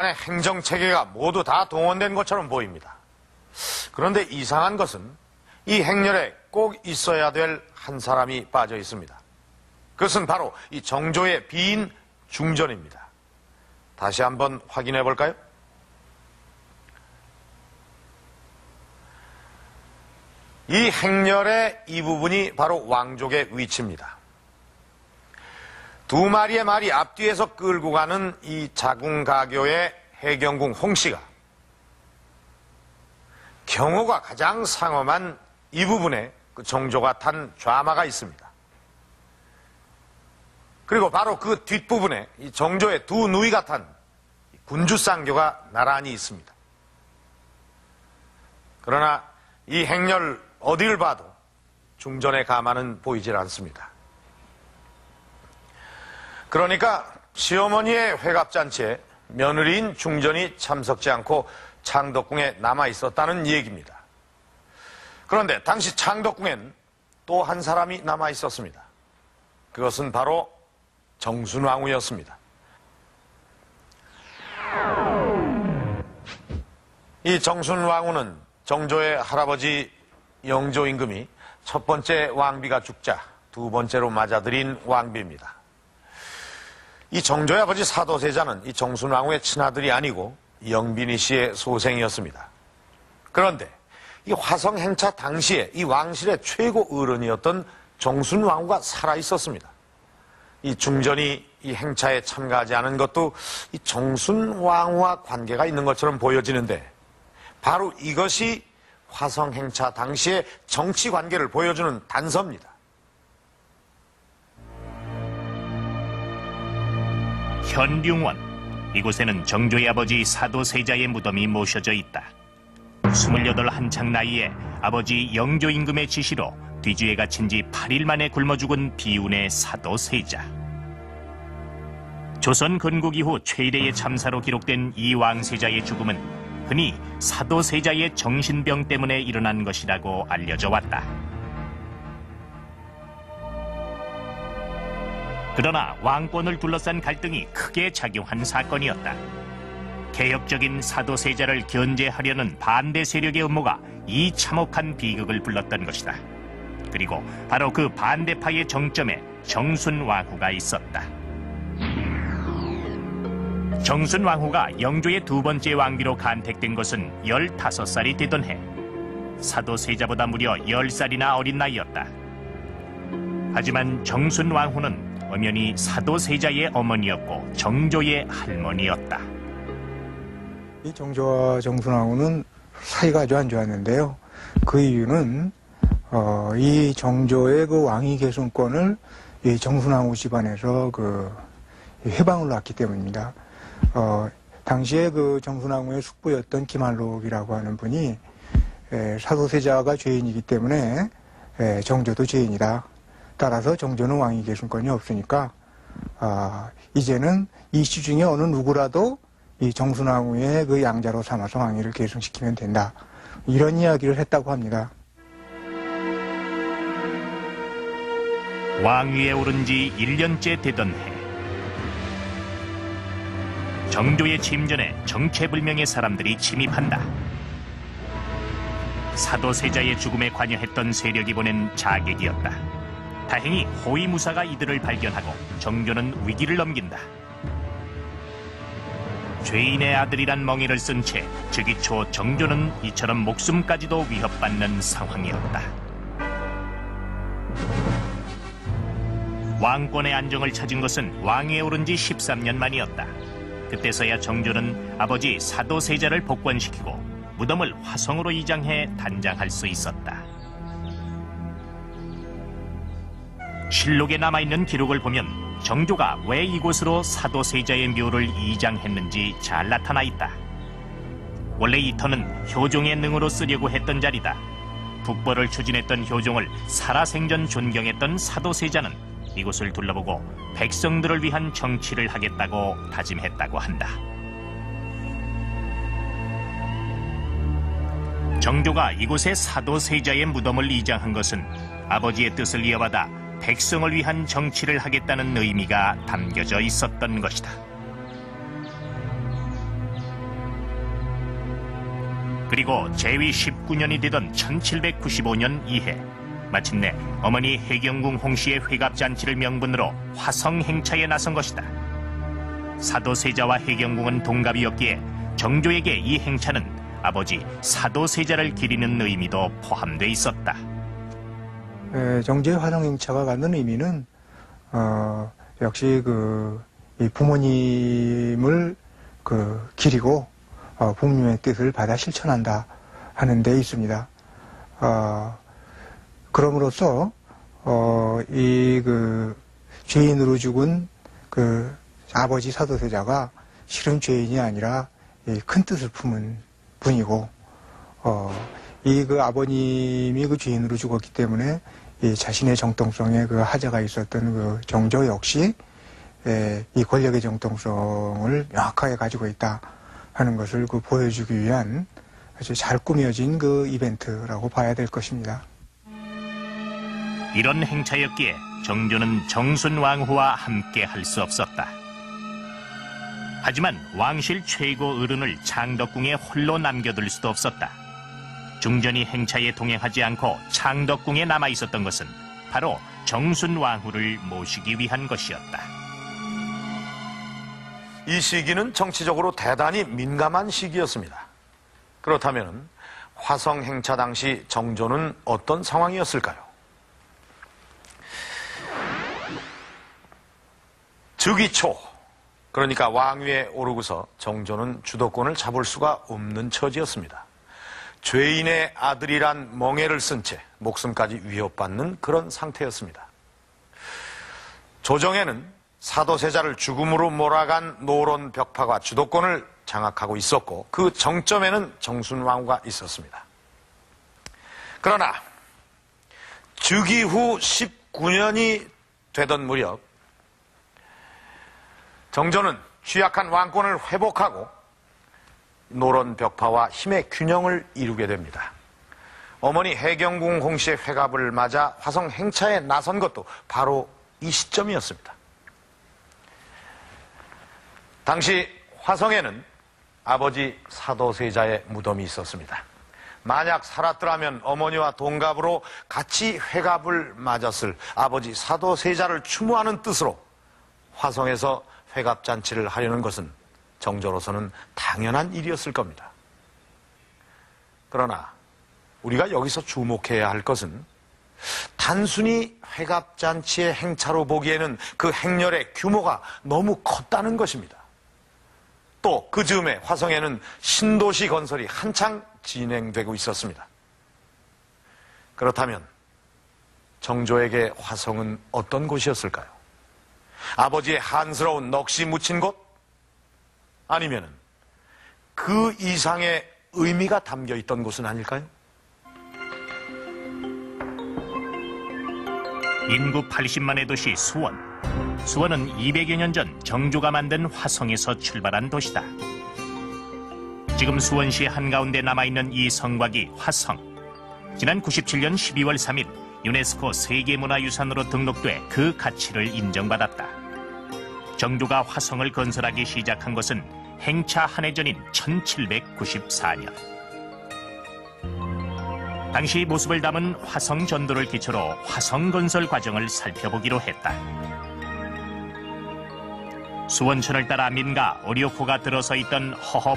행정체계가 모두 다 동원된 것처럼 보입니다. 그런데 이상한 것은 이 행렬에 꼭 있어야 될 한 사람이 빠져 있습니다. 그것은 바로 이 정조의 비인 중전입니다. 다시 한번 확인해 볼까요? 이 행렬의 이 부분이 바로 왕족의 위치입니다. 두 마리의 말이 앞뒤에서 끌고 가는 이 자궁가교의 해경궁 홍씨가 경호가 가장 상엄한 이 부분에 그 정조가 탄 좌마가 있습니다. 그리고 바로 그 뒷부분에 이 정조의 두 누이가 탄 군주쌍교가 나란히 있습니다. 그러나 이 행렬 어디를 봐도 중전의 가마는 보이질 않습니다. 그러니까 시어머니의 회갑잔치에 며느리인 중전이 참석지 않고 창덕궁에 남아 있었다는 얘기입니다. 그런데 당시 창덕궁엔 또 한 사람이 남아 있었습니다. 그것은 바로 정순왕후였습니다. 이 정순왕후는 정조의 할아버지 영조 임금이 첫 번째 왕비가 죽자 두 번째로 맞아들인 왕비입니다. 이 정조의 아버지 사도세자는 이 정순왕후의 친아들이 아니고 영빈이 씨의 소생이었습니다. 그런데 이 화성 행차 당시에 이 왕실의 최고 어른이었던 정순왕후가 살아 있었습니다. 이 중전이 이 행차에 참가하지 않은 것도 이 정순왕후와 관계가 있는 것처럼 보여지는데 바로 이것이 화성 행차 당시의 정치 관계를 보여주는 단서입니다. 현룡원, 이곳에는 정조의 아버지 사도세자의 무덤이 모셔져 있다. 28 한창 나이에 아버지 영조 임금의 지시로 뒤주에 갇힌 지 8일 만에 굶어 죽은 비운의 사도세자. 조선 건국 이후 최대의 참사로 기록된 이 왕세자의 죽음은 흔히 사도세자의 정신병 때문에 일어난 것이라고 알려져 왔다. 그러나 왕권을 둘러싼 갈등이 크게 작용한 사건이었다. 개혁적인 사도세자를 견제하려는 반대 세력의 음모가 이 참혹한 비극을 불렀던 것이다. 그리고 바로 그 반대파의 정점에 정순왕후가 있었다. 정순왕후가 영조의 두 번째 왕비로 간택된 것은 15살이 되던 해. 사도세자보다 무려 10살이나 어린 나이였다. 하지만 정순왕후는 엄연히 사도세자의 어머니였고 정조의 할머니였다. 이 정조와 정순왕후는 사이가 아주 안 좋았는데요. 그 이유는 이 정조의 그 왕위 계승권을 이 정순왕후 집안에서 그 회방을 놨기 때문입니다. 당시에 그 정순왕후의 숙부였던 김한록이라고 하는 분이 사도세자가 죄인이기 때문에 정조도 죄인이다. 따라서 정조는 왕위 계승권이 없으니까 이제는 이씨 중에 어느 누구라도 이 정순왕후의 그 양자로 삼아서 왕위를 계승시키면 된다. 이런 이야기를 했다고 합니다. 왕위에 오른 지 1년째 되던 해. 정조의 침전에 정체불명의 사람들이 침입한다. 사도세자의 죽음에 관여했던 세력이 보낸 자객이었다. 다행히 호위무사가 이들을 발견하고 정조는 위기를 넘긴다. 죄인의 아들이란 멍에를 쓴 채 즉위 초 정조는 이처럼 목숨까지도 위협받는 상황이었다. 왕권의 안정을 찾은 것은 왕위에 오른 지 13년 만이었다. 그때서야 정조는 아버지 사도세자를 복권시키고 무덤을 화성으로 이장해 단장할 수 있었다. 실록에 남아있는 기록을 보면 정조가 왜 이곳으로 사도세자의 묘를 이장했는지 잘 나타나 있다. 원래 이 터는 효종의 능으로 쓰려고 했던 자리다. 북벌을 추진했던 효종을 살아생전 존경했던 사도세자는 이곳을 둘러보고 백성들을 위한 정치를 하겠다고 다짐했다고 한다. 정조가 이곳에 사도세자의 무덤을 이장한 것은 아버지의 뜻을 이어받아 백성을 위한 정치를 하겠다는 의미가 담겨져 있었던 것이다. 그리고 재위 19년이 되던 1795년 이해, 마침내 어머니 해경궁 홍씨의 회갑잔치를 명분으로 화성 행차에 나선 것이다. 사도세자와 해경궁은 동갑이었기에 정조에게 이 행차는 아버지 사도세자를 기리는 의미도 포함돼 있었다. 정조의 화성 행차가 갖는 의미는 역시 이 부모님을 기리고 부모님의 뜻을 받아 실천한다 하는 데 있습니다. 그럼으로써 죄인으로 죽은 아버지 사도세자가 실은 죄인이 아니라 큰 뜻을 품은 분이고, 아버님이 죄인으로 죽었기 때문에 자신의 정통성에 하자가 있었던 정조 역시 이 권력의 정통성을 명확하게 가지고 있다 하는 것을 보여주기 위한 아주 잘 꾸며진 이벤트라고 봐야 될 것입니다. 이런 행차였기에 정조는 정순왕후와 함께 할 수 없었다. 하지만 왕실 최고 어른을 창덕궁에 홀로 남겨둘 수도 없었다. 중전이 행차에 동행하지 않고 창덕궁에 남아 있었던 것은 바로 정순왕후를 모시기 위한 것이었다. 이 시기는 정치적으로 대단히 민감한 시기였습니다. 그렇다면 화성 행차 당시 정조는 어떤 상황이었을까요? 즉위 초, 그러니까 왕위에 오르고서 정조는 주도권을 잡을 수가 없는 처지였습니다. 죄인의 아들이란 멍에를 쓴 채 목숨까지 위협받는 그런 상태였습니다. 조정에는 사도세자를 죽음으로 몰아간 노론 벽파가 주도권을 장악하고 있었고 그 정점에는 정순왕후가 있었습니다. 그러나 즉위 후 19년이 되던 무렵 정조는 취약한 왕권을 회복하고 노론 벽파와 힘의 균형을 이루게 됩니다. 어머니 해경궁 홍씨의 회갑을 맞아 화성 행차에 나선 것도 바로 이 시점이었습니다. 당시 화성에는 아버지 사도세자의 무덤이 있었습니다. 만약 살았더라면 어머니와 동갑으로 같이 회갑을 맞았을 아버지 사도세자를 추모하는 뜻으로 화성에서 회갑잔치를 하려는 것은 정조로서는 당연한 일이었을 겁니다. 그러나 우리가 여기서 주목해야 할 것은 단순히 회갑잔치의 행차로 보기에는 그 행렬의 규모가 너무 컸다는 것입니다. 또 그 즈음에 화성에는 신도시 건설이 한창 진행되고 있었습니다. 그렇다면 정조에게 화성은 어떤 곳이었을까요? 아버지의 한스러운 넋이 묻힌 곳? 아니면은 그 이상의 의미가 담겨 있던 곳은 아닐까요? 인구 80만의 도시 수원. 수원은 200여 년 전 정조가 만든 화성에서 출발한 도시다. 지금 수원시 한가운데 남아있는 이 성곽이 화성. 지난 97년 12월 3일 유네스코 세계문화유산으로 등록돼 그 가치를 인정받았다. 정조가 화성을 건설하기 시작한 것은 행차 한 해 전인 1794년. 당시 모습을 담은 화성 전도를 기초로 화성 건설 과정을 살펴보기로 했다. 수원천을 따라 민가 오리오코가 들어서 있던 허허